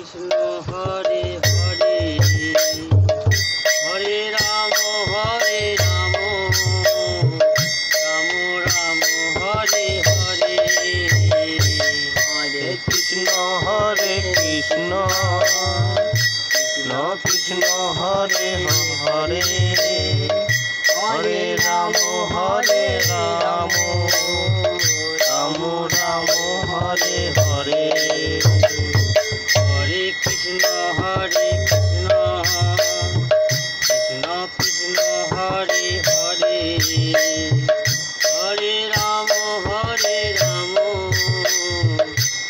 কৃষ্ণ হরে হরে হরে রাম রাম রাম হরে হরে হরে কৃষ্ণ কৃষ্ণ কৃষ্ণ হরে হরে হরে রাম রাম রাম হরে হরে হরে কৃষ্ণ কৃষ্ণ কৃষ্ণ হরে হরে হরে রাম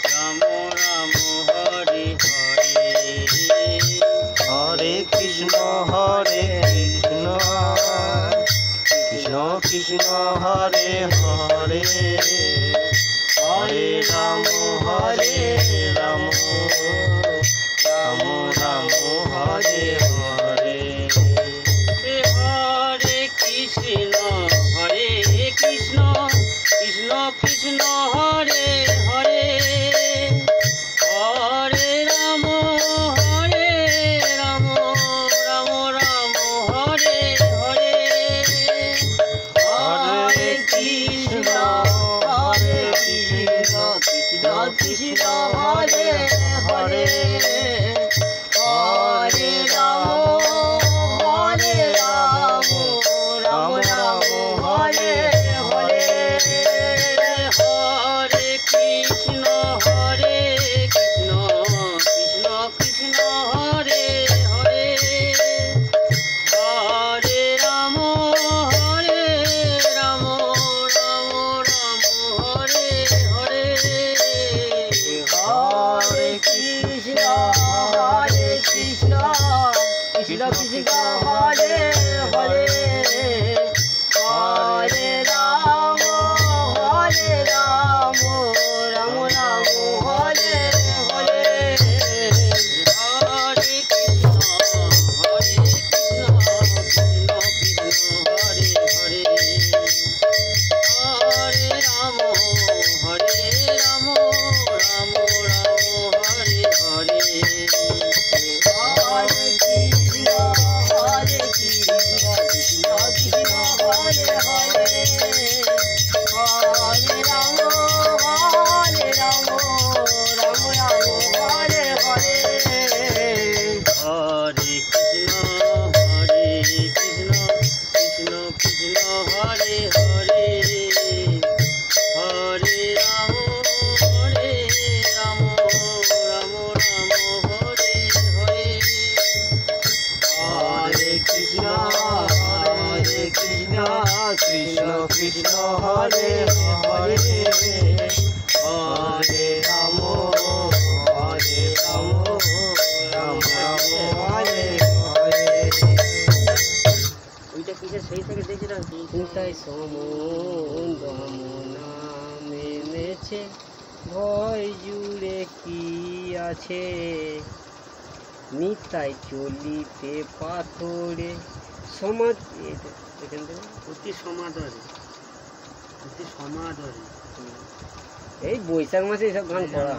রাম রাম হরে হরে হরে কৃষ্ণ কৃষ্ণ কৃষ্ণ হরে হরে হরে রাম রাম রাম হরে হরে হরে কৃষ্ণ কৃষ্ণ কৃষ্ণ হরে হরে হরে রাম রাম রাম হরে হরে হরে কৃষ্ণ কৃষ্ণ হরে হরে হরে রাম রাম হরে হরে হরে কৃষ্ণ কৃষ্ণ কৃষ্ণ হরে হরে হরে রাম রাম হরে হরে হরে কৃষ্ণ কৃষ্ণ কৃষ্ণ হরে হরে হরে রাম রাম হরে হরে হরে কৃষ্ণ কৃষ্ণ হরে হরে হরে রাম হরে রাম হরে হরে হরে কৃষ্ণ কৃষ্ণ কৃষ্ণ হরে হরে হরে রাম রাম হরে হরে হরে কৃষ্ণ কৃষ্ণ কৃষ্ণ হরে হরে হরে রাম রাম হরে হরে হরে কৃষ্ণ কৃষ্ণ কৃষ্ণ হরে হরে হরে রাম রাম হরে হরে ওইটা কিসের সেই থেকে দেখছিলাম চিন্তায় সমনা মেমেছে ভয় জুড়ে কি আছে নিতাই চলিতে পাথরে সমাজ এখান থেকে অতি সমাদরে এই বৈশাখ মাসে এইসব গান করা